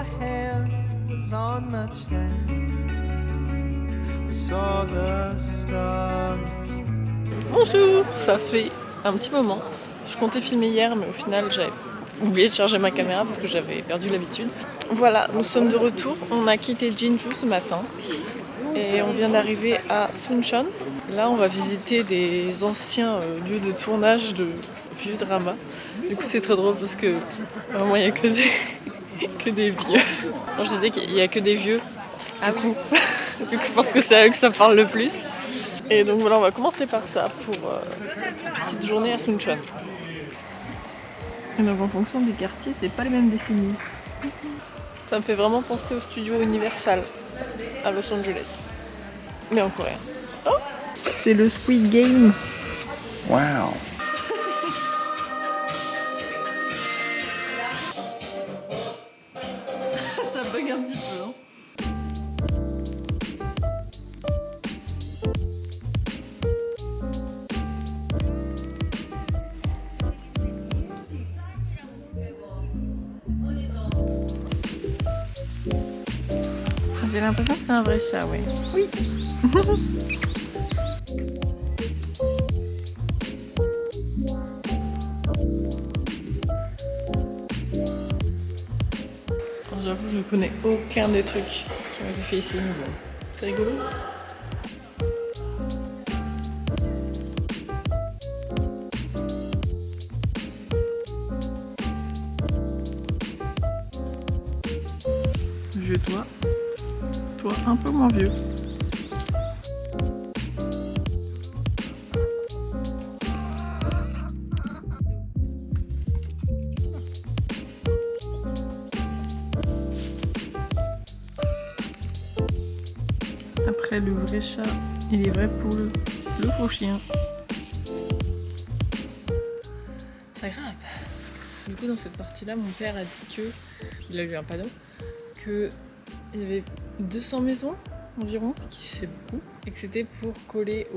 your hand was on the chest. We saw the stars. Bonjour, ça fait un petit moment. Je comptais filmer hier, mais au final j'avais oublié de charger ma caméra parce que j'avais perdu l'habitude. Voilà, nous sommes de retour. On a quitté Jeonju ce matin et on vient d'arriver à Suncheon. Là, on va visiter des anciens lieux de tournage de vieux dramas. Du coup, c'est très drôle parce que vraiment il n'y a que des vieux. Alors, je disais qu'il n'y a que des vieux. Du coup, je pense que c'est à eux que ça parle le plus. Et donc voilà, on va commencer par ça pour cette petite journée à Suncheon. Et donc en fonction des quartiers, c'est pas les mêmes décennies. Ça me fait vraiment penser au studio Universal à Los Angeles. Mais en coréen. Oh, c'est le Squid Game. Wow. Ça bug un petit peu, hein. J'ai l'impression que c'est un vrai chat, ouais. Oui. J'avoue, je ne connais aucun des trucs qui ont été faits ici, mais bon, c'est rigolo. Vieux toi un peu moins vieux. Après le vrai chat et les vraies poules, le faux chien. Ça grimpe. Du coup, dans cette partie-là, mon père a dit que, qu'il a eu un panneau, qu'il y avait 200 maisons environ, ce qui c'est beaucoup, et que c'était pour coller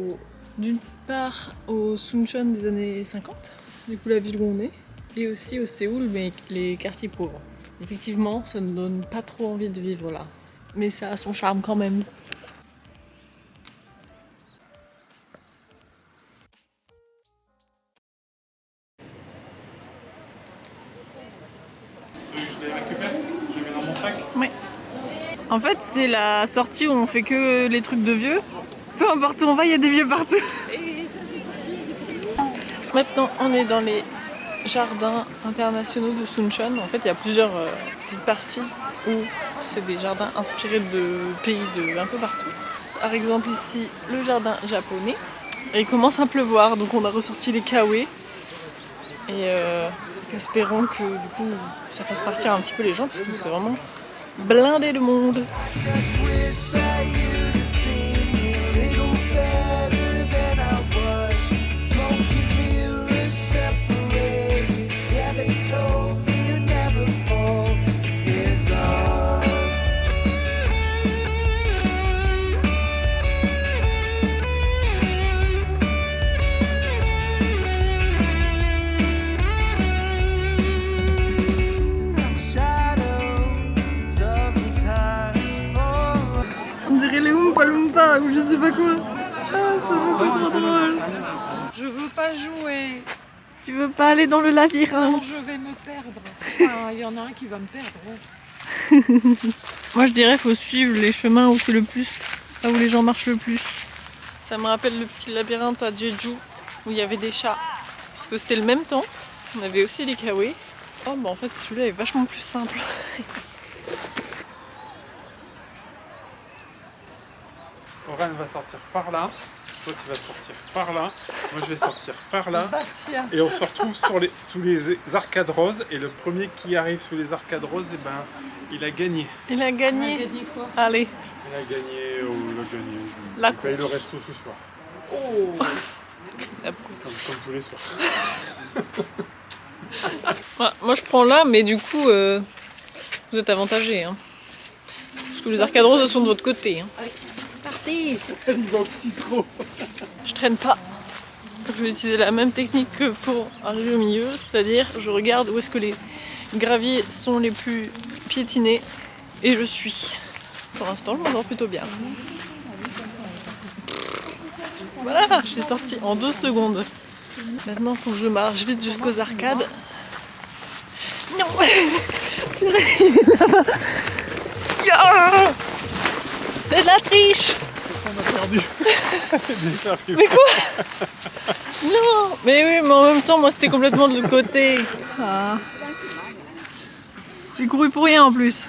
d'une part au Suncheon des années 50, du coup la ville où on est, et aussi au Séoul, mais les quartiers pauvres. Effectivement, ça ne donne pas trop envie de vivre là, mais ça a son charme quand même. Je l'ai récupéré, je l'ai mis dans mon sac. Ouais. En fait, c'est la sortie où on fait que les trucs de vieux. Peu importe où on va, il y a des vieux partout. Maintenant, on est dans les jardins internationaux de Suncheon. En fait, il y a plusieurs petites parties où c'est des jardins inspirés de pays de un peu partout. Par exemple, ici, le jardin japonais. Et il commence à pleuvoir, donc on a ressorti les kawaii. Et espérons que du coup, ça fasse partir un petit peu les gens parce que c'est vraiment blindé de monde. Just wish that you'd seen me a little better than I was. Smoking mirrors separated. Yeah, they told me you'd never fall. There's On dirait les Oompa Loompa ou je sais pas quoi. Ah, c'est beaucoup trop drôle. Je veux pas jouer. Tu veux pas aller dans le labyrinthe? Je vais me perdre. Ah, il y en a un qui va me perdre. Moi je dirais faut suivre les chemins où c'est le plus, là où les gens marchent le plus. Ça me rappelle le petit labyrinthe à Jeju où il y avait des chats. Parce que c'était le même temps. On avait aussi les kawaii. Oh bah en fait celui-là est vachement plus simple. Oran va sortir par là, toi tu vas sortir par là, moi je vais sortir par là. Bah tiens. Et on se retrouve sous les arcades roses et le premier qui arrive sous les arcades roses, et ben, il a gagné. Il a On a gagné. gagné quoi? Allez. Il a gagné, La il paye le course. resto ce soir. Oh. Comme tous les soirs. Ouais, moi je prends là, mais du coup vous êtes avantagés. Hein. Parce que les arcades roses sont de votre côté. Hein. C'est parti. Il va au petit trot. Je traîne pas. Je vais utiliser la même technique que pour arriver au milieu, c'est-à-dire je regarde où est-ce que les graviers sont les plus piétinés et je suis. Pour l'instant, je m'en sors plutôt bien. Voilà, j'ai sorti en 2 secondes. Maintenant, il faut que je marche vite jusqu'aux arcades. Non. C'est de la triche. On a perdu. Mais quoi? Non. Mais oui, mais en même temps, moi c'était complètement de l'autre côté. Ah. J'ai couru pour rien en plus.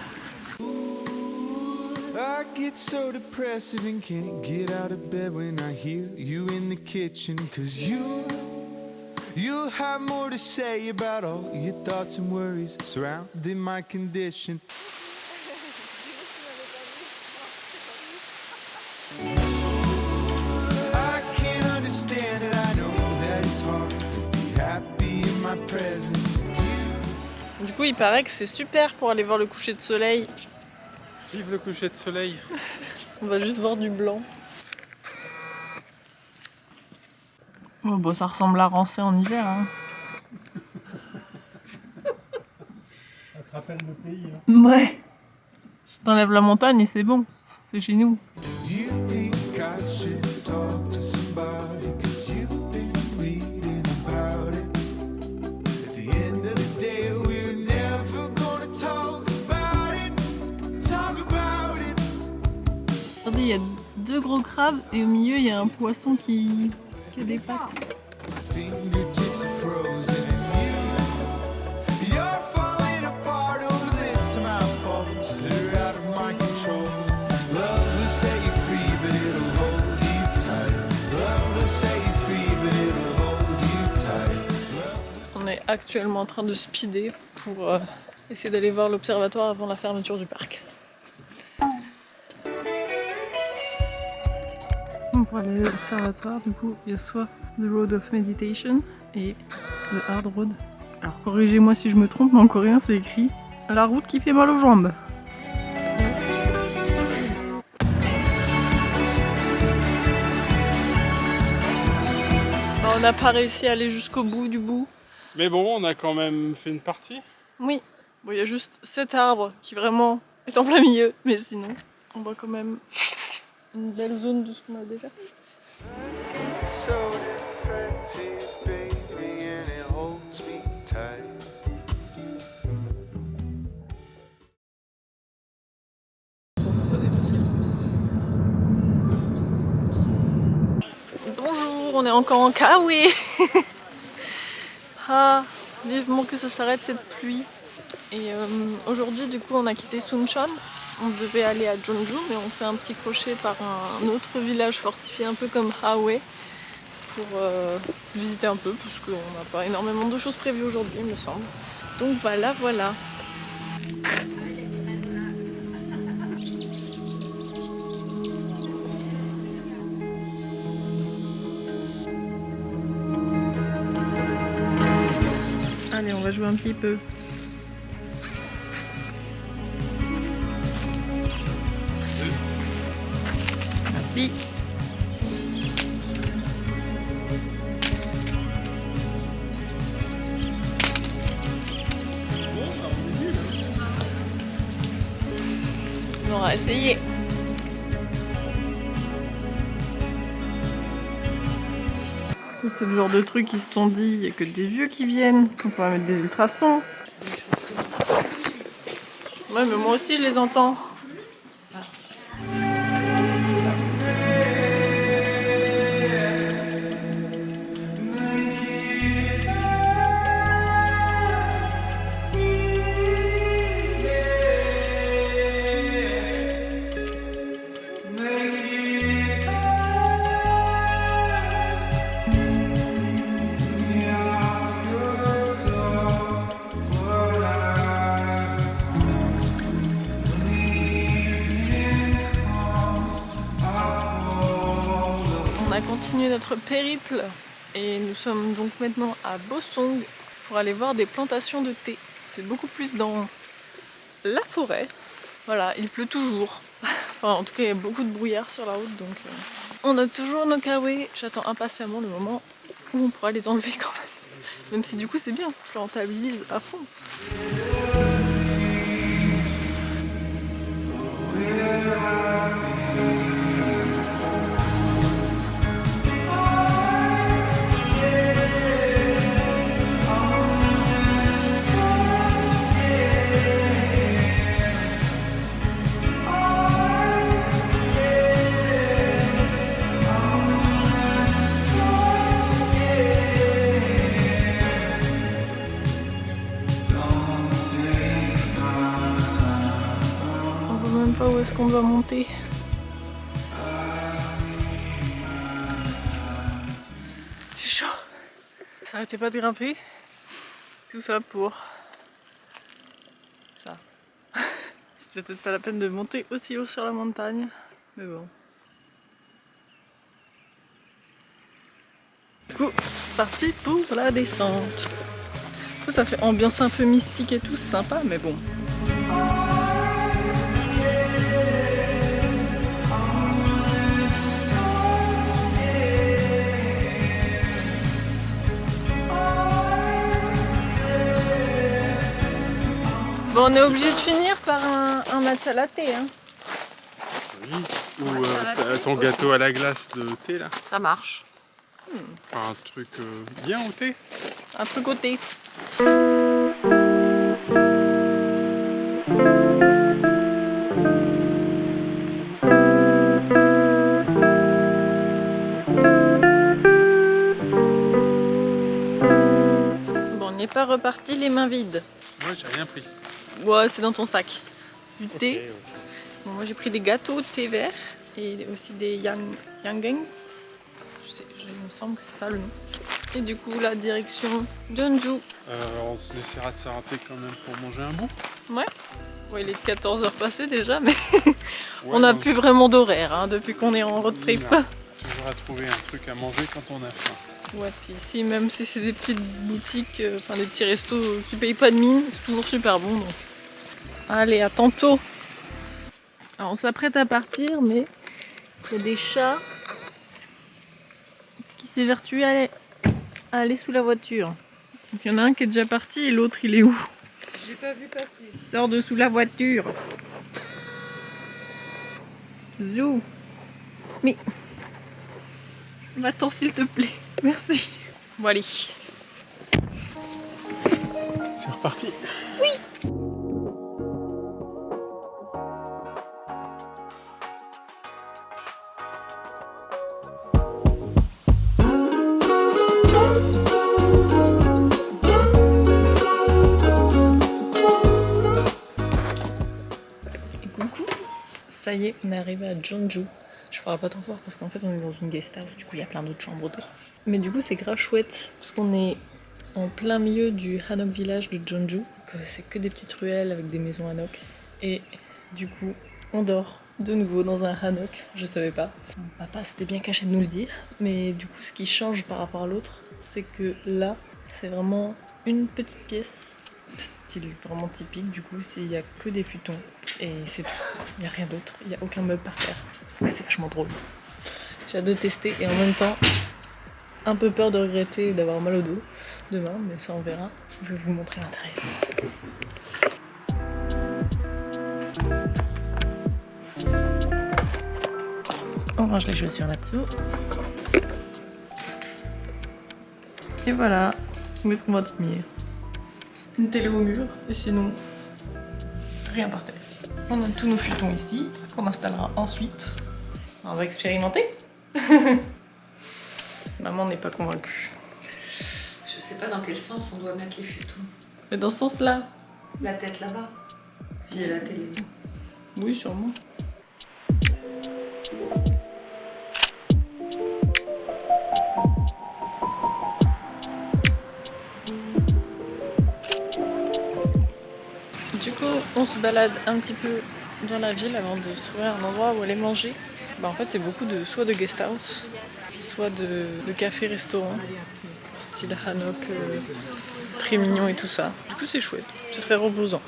I get so depressive and can't get out of bed when I hear you in the kitchen. Cause you'll have more to say about all your thoughts and worries surrounding my condition. I can't understand it, I know that it's hard to be happy in my presence. Du coup, il paraît que c'est super pour aller voir le coucher de soleil. Vive le coucher de soleil. On va juste voir du blanc. Oh, bon, ça ressemble à Rancé en hiver. Hein. Ça te rappelle le pays. Hein. Ouais. Je t'enlève la montagne et c'est bon. C'est chez nous. You think I should talk to somebody cause you've been reading about it. At the end of the day we're never gonna talk about it. Talk about it. Regardez, il y a 2 gros crabes et au milieu il y a un poisson qui a des pattes. Fingertips are frozen and you're falling apart over this. Somehow faults that are out of my control. Love will set you free, but it'll hold you tight. Love will set you free, but it'll hold you tight. On est actuellement en train de speeder pour essayer d'aller voir l'observatoire avant la fermeture du parc. Pour aller à l'observatoire, du coup, il y a soit The Road of Meditation et The Hard Road. Alors corrigez-moi si je me trompe, mais en coréen c'est écrit la route qui fait mal aux jambes. On n'a pas réussi à aller jusqu'au bout du bout. Mais bon, on a quand même fait une partie. Oui, bon, il y a juste cet arbre qui vraiment est en plein milieu, mais sinon, on voit quand même une belle zone de ce qu'on a déjà fait. Bonjour, on est encore en Kawe. Ah, vivement que ça s'arrête cette pluie. Et aujourd'hui, du coup, on a quitté Suncheon. On devait aller à Jeonju, mais on fait un petit crochet par un autre village fortifié, un peu comme Hawaii, pour visiter un peu, parce qu'on n'a pas énormément de choses prévues aujourd'hui, il me semble. Donc voilà, voilà. Allez, on va jouer un petit peu. Merci. On aura essayé. C'est le genre de truc qui se sont dit, il n'y a que des vieux qui viennent, on va mettre des ultrasons. Ouais, mais moi aussi je les entends. On a continué notre périple et nous sommes donc maintenant à Bosong pour aller voir des plantations de thé. C'est beaucoup plus dans la forêt. Voilà, il pleut toujours. Enfin, en tout cas, il y a beaucoup de brouillard sur la route, donc on a toujours nos kawaii. J'attends impatiemment le moment où on pourra les enlever quand même. Même si du coup c'est bien, je le rentabilise à fond. pas où est-ce qu'on doit monter. J'ai chaud. Ça arrêtait pas de grimper. Tout ça pour ça. C'était peut-être pas la peine de monter aussi haut sur la montagne. Mais bon. Du coup, c'est parti pour la descente. Ça fait ambiance un peu mystique et tout, c'est sympa, mais bon. Bon, on est obligé de finir par un matcha latte, hein. Oui. Ou ton gâteau à la glace de thé là. Ça marche. Enfin, un truc bien au thé. Un truc au thé. Bon, on n'est pas reparti les mains vides. Moi j'ai rien pris. Ouais, c'est dans ton sac. Du thé. Ok. Bon, moi j'ai pris des gâteaux de thé vert et aussi des yangang. Il me semble que c'est ça le nom. Et du coup, la direction Jeonju. On essaiera de s'arrêter quand même pour manger un bout. Ouais. Ouais, il est 14h passé déjà, mais Ouais, on n'a donc, plus vraiment d'horaire hein, depuis qu'on est en road trip. non. Toujours à trouver un truc à manger quand on a faim. Ouais, puis ici, même si c'est des petites boutiques, enfin des petits restos qui payent pas de mine, c'est toujours super bon. Donc. Allez, à tantôt. Alors, on s'apprête à partir, mais il y a des chats qui s'évertuent à aller sous la voiture. Donc il y en a un qui est déjà parti et l'autre il est où? J'ai pas vu passer. Sors de sous la voiture. Zou. Mais va-t'en s'il te plaît. Merci. Bon allez. C'est reparti. Coucou. Ça y est, on est arrivé à Jeonju. Je parle pas trop fort parce qu'en fait on est dans une guest house, du coup il y a plein d'autres chambres autour. Mais du coup c'est grave chouette parce qu'on est en plein milieu du Hanok Village de Jeonju. C'est que des petites ruelles avec des maisons Hanok. Et du coup on dort de nouveau dans un Hanok, je savais pas. Mon papa s'était bien caché de nous le dire. Mais du coup ce qui change par rapport à l'autre, c'est que là c'est vraiment une petite pièce. Style vraiment typique, du coup il n'y a que des futons et c'est tout, il n'y a rien d'autre, il n'y a aucun meuble par terre. C'est vachement drôle. J'ai hâte de tester et en même temps un peu peur de regretter d'avoir mal au dos demain, mais ça on verra. Je vais vous montrer l'intérieur. On range les chaussures là-dessous. Et voilà, où est-ce qu'on va dormir? Une télé au mur, et sinon, rien par terre. On a tous nos futons ici, qu'on installera ensuite. On va expérimenter. Maman n'est pas convaincue. Je sais pas dans quel sens on doit mettre les futons. Mais dans ce sens-là? La tête là-bas. S'il y a la télé. Oui, sûrement. Du coup, on se balade un petit peu dans la ville avant de se trouver un endroit où aller manger. Bah, en fait, c'est beaucoup de soit de guest house, soit de café-restaurant, style Hanok, très mignon et tout ça. Du coup, c'est chouette, c'est très reposant.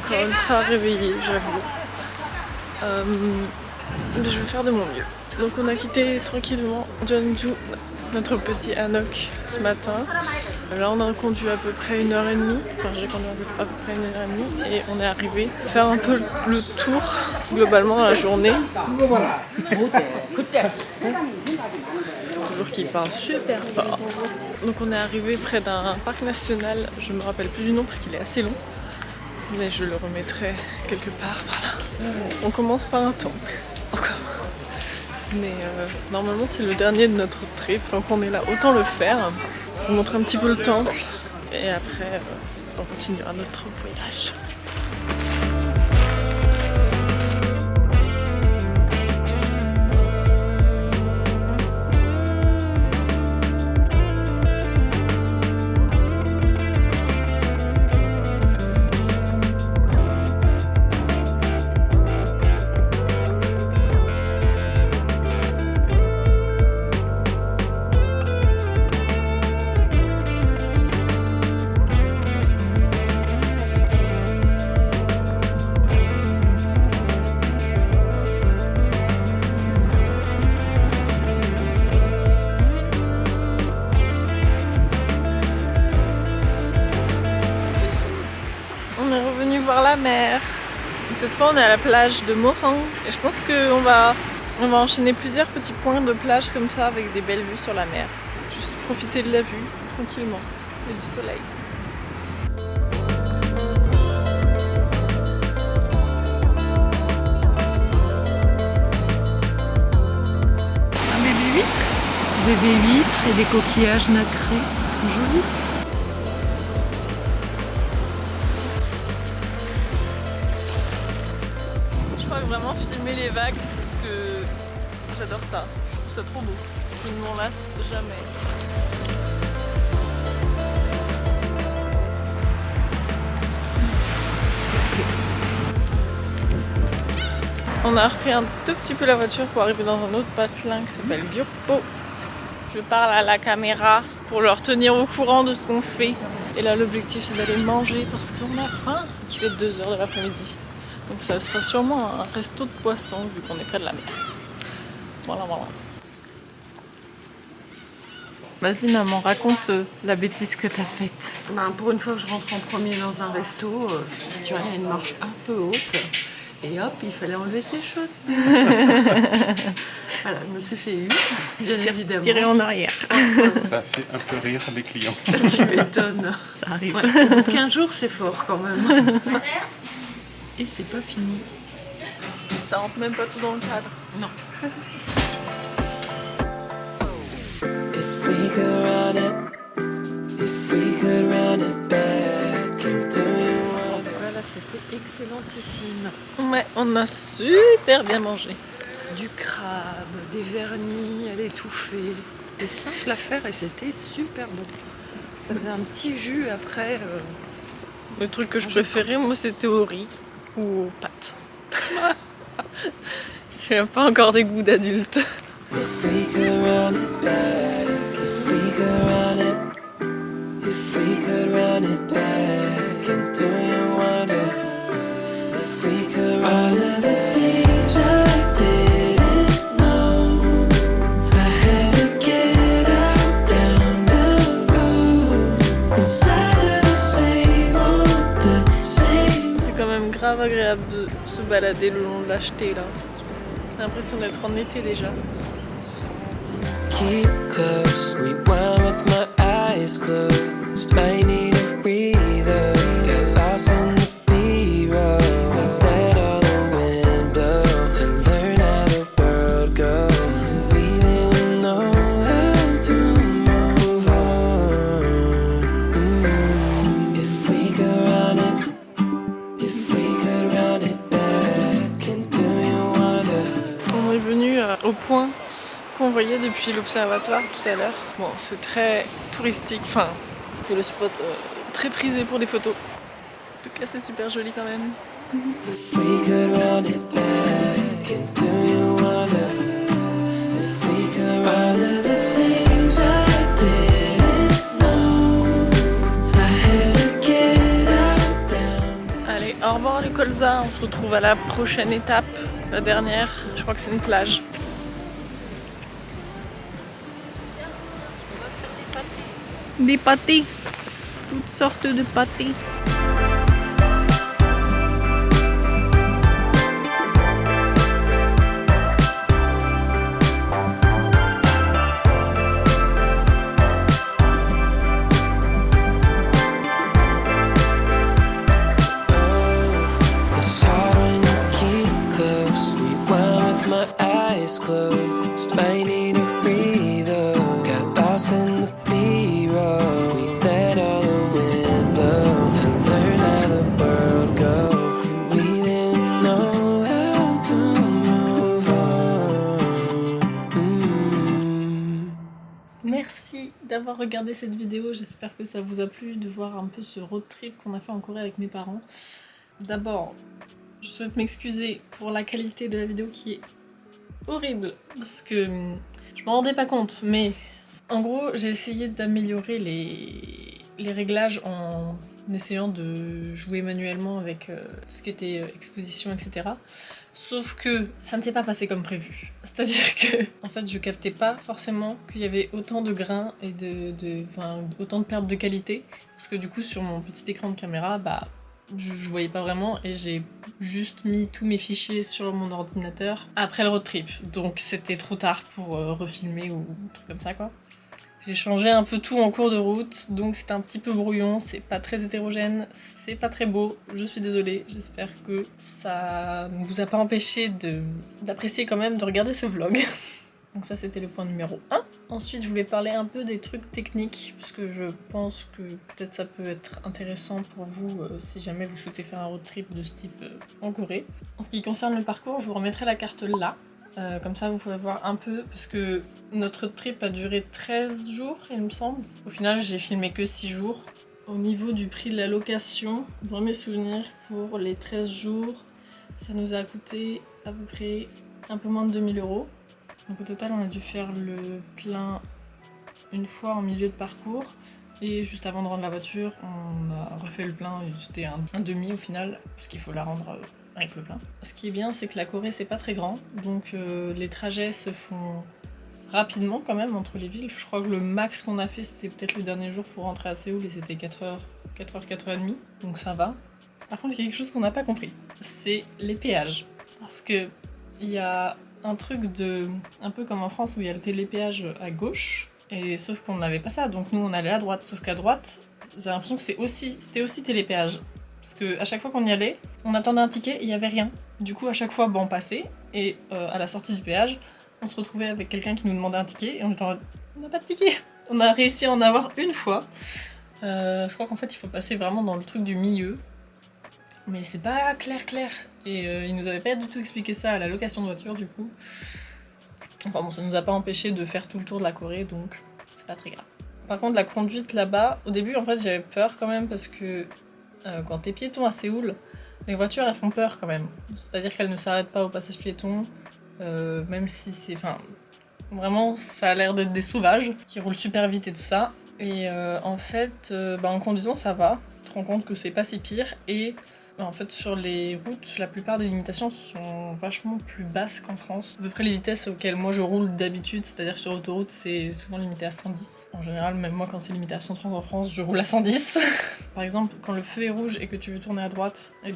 encore ultra réveillée, j'avoue. Je vais faire de mon mieux. Donc on a quitté tranquillement Jeonju, notre petit hanok, ce matin. Là on a conduit à peu près 1h30, enfin j'ai conduit à peu près 1h30 et on est arrivé faire un peu le tour globalement dans la journée. Toujours qu'il parle super fort. Donc on est arrivé près d'un parc national, je me rappelle plus du nom parce qu'il est assez long, mais je le remettrai quelque part par là. On commence par un temple, encore. Mais normalement c'est le dernier de notre trip, donc on est là, autant le faire. Je vous montre un petit peu le temple et après on continuera notre voyage. La mer. Cette fois on est à la plage de Mohang et je pense qu'on va enchaîner plusieurs petits points de plage comme ça avec des belles vues sur la mer. Juste profiter de la vue tranquillement et du soleil. Un bébé huître. Bébé huître et des coquillages nacrés. C'est joli. Vraiment filmer les vagues, c'est ce que j'adore ça. Je trouve ça trop beau. Je ne m'en lasse jamais. On a repris un tout petit peu la voiture pour arriver dans un autre patelin qui s'appelle Gyokpo. Je parle à la caméra pour leur tenir au courant de ce qu'on fait. Et là l'objectif c'est d'aller manger parce qu'on a faim. Il fait 2h de l'après-midi. Donc ça sera sûrement un resto de poisson vu qu'on est près de la mer. Voilà. Vas-y maman, raconte la bêtise que t'as faite. Ben, pour une fois que je rentre en premier dans un resto, je tirais à une marche un peu haute. Et hop, il fallait enlever ses chaussettes. Voilà, je me suis fait eu, bien évidemment. Tirer en arrière. Ça fait un peu rire les clients. Tu m'étonnes. Ça arrive. Ouais, au bout de 15 jours, c'est fort quand même. Et c'est pas fini. Ça rentre même pas tout dans le cadre. Non. If we could run it, if we could run it back into Voilà, c'était excellentissime. Ouais, on a super bien mangé. Du crabe, des vernis à l'étouffer. C'était simple à faire et c'était super bon. Ça faisait un petit jus après. Le truc que je préférais, moi, c'était au riz ou aux pâtes. J'ai pas encore des goûts d'adulte. If we could run it back, if we could run it, if we could run it back, and do you wonder if we could all of the things I didn't know, I had to get out down the road, inside of the same old, the same. C'est quand même grave agréable de se balader le long de la jetée là. J'ai l'impression d'être en été déjà. Keep close, rewind with my eyes closed. Might need a breather. Get lost in the B-roll. Let all the wind blow to learn how the world goes. We didn't know how to move on. If we could run it, if we could run it back, and do you wonder? On est venu au point qu'on voyait depuis l'observatoire tout à l'heure. Bon, c'est très touristique, enfin, c'est le spot très prisé pour des photos. En tout cas, c'est super joli quand même. If we could run it back, and do you wonder if we could all of the things I didn't know, I had to get out down. Allez, au revoir les On se retrouve à la prochaine étape, la dernière. Je crois que c'est une plage. Des pâtés, toutes sortes de pâtés. It's hard when you keep close. Rewind with my eyes closed. Might need a breather. Got lost in the B-roll. We let all the wind blow to learn how the world goes. And we didn't know how to move on. Merci d'avoir regardé cette vidéo, j'espère que ça vous a plu de voir un peu ce road trip qu'on a fait en Corée avec mes parents. D'abord, je souhaite m'excuser pour la qualité de la vidéo qui est horrible, parce que je m'en rendais pas compte, mais en gros j'ai essayé d'améliorer les réglages en essayant de jouer manuellement avec tout ce qui était exposition, etc. Sauf que ça ne s'est pas passé comme prévu. C'est-à-dire que en fait je captais pas forcément qu'il y avait autant de grains et autant de pertes de qualité, parce que du coup sur mon petit écran de caméra, bah je voyais pas vraiment et j'ai juste mis tous mes fichiers sur mon ordinateur après le road trip. Donc c'était trop tard pour refilmer ou un truc comme ça quoi. J'ai changé un peu tout en cours de route, donc c'est un petit peu brouillon, c'est pas très hétérogène, c'est pas très beau, je suis désolée, j'espère que ça ne vous a pas empêché d'apprécier quand même de regarder ce vlog. Donc ça c'était le point numéro 1. Ensuite je voulais parler un peu des trucs techniques, parce que je pense que peut-être ça peut être intéressant pour vous si jamais vous souhaitez faire un road trip de ce type en Corée. En ce qui concerne le parcours, je vous remettrai la carte là. Comme ça vous pouvez voir un peu, parce que notre trip a duré 13 jours il me semble. Au final j'ai filmé que 6 jours. Au niveau du prix de la location, dans mes souvenirs, pour les 13 jours, ça nous a coûté à peu près un peu moins de 2000 €. Donc au total on a dû faire le plein une fois en milieu de parcours. Et juste avant de rendre la voiture, on a refait le plein, c'était un demi au final, parce qu'il faut la rendre avec le plein. Ce qui est bien, c'est que la Corée c'est pas très grand, donc les trajets se font rapidement quand même entre les villes. Je crois que le max qu'on a fait c'était peut-être le dernier jour pour rentrer à Séoul et c'était 4h, 4h30, donc ça va. Par contre il y a quelque chose qu'on n'a pas compris, c'est les péages. Parce que il y a un truc un peu comme en France où il y a le télépéage à gauche, et sauf qu'on n'avait pas ça, donc nous on allait à droite, sauf qu'à droite j'ai l'impression que c'était aussi télépéage. Parce qu'à chaque fois qu'on y allait, on attendait un ticket et il n'y avait rien. Du coup, à chaque fois, on passait et à la sortie du péage, on se retrouvait avec quelqu'un qui nous demandait un ticket et on était en mode, on n'a pas de ticket. On a réussi à en avoir une fois. Je crois qu'en fait, il faut passer vraiment dans le truc du milieu. Mais c'est pas clair. Et ils nous avaient pas du tout expliqué ça à la location de voiture, du coup. Enfin bon, ça nous a pas empêché de faire tout le tour de la Corée, donc c'est pas très grave. Par contre, la conduite là-bas, au début, en fait, j'avais peur quand même parce que quand t'es piéton à Séoul, les voitures elles font peur quand même. C'est-à-dire qu'elles ne s'arrêtent pas au passage piéton, même si c'est. Enfin, vraiment, ça a l'air d'être des sauvages qui roulent super vite et tout ça. Et en fait, en conduisant, ça va. Tu te rends compte que c'est pas si pire. Et en fait, sur les routes, la plupart des limitations sont vachement plus basses qu'en France. À peu près les vitesses auxquelles moi je roule d'habitude, c'est-à-dire sur autoroute, c'est souvent limité à 110. En général, même moi, quand c'est limité à 130 en France, je roule à 110. Par exemple, quand le feu est rouge et que tu veux tourner à droite, et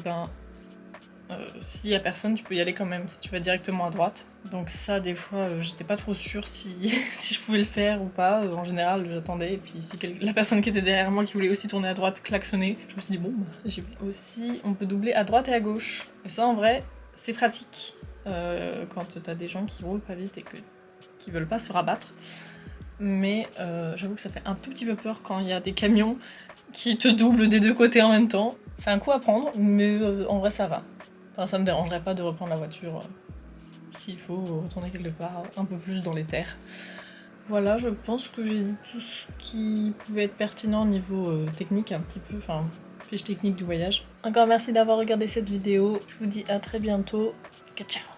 s'il y a personne, tu peux y aller quand même, si tu vas directement à droite. Donc ça, des fois, j'étais pas trop sûre si je pouvais le faire ou pas. En général, j'attendais, et puis si la personne qui était derrière moi, qui voulait aussi tourner à droite, klaxonnait, je me suis dit bon, j'y vais. Aussi, on peut doubler à droite et à gauche. Et ça, en vrai, c'est pratique quand t'as des gens qui roulent pas vite et qui veulent pas se rabattre. Mais j'avoue que ça fait un tout petit peu peur quand il y a des camions qui te doublent des deux côtés en même temps. C'est un coup à prendre, mais en vrai, ça va. Enfin, ça me dérangerait pas de reprendre la voiture s'il faut retourner quelque part un peu plus dans les terres. Voilà, je pense que j'ai dit tout ce qui pouvait être pertinent au niveau technique, un petit peu, enfin, fiche technique du voyage. Encore merci d'avoir regardé cette vidéo. Je vous dis à très bientôt. Ciao.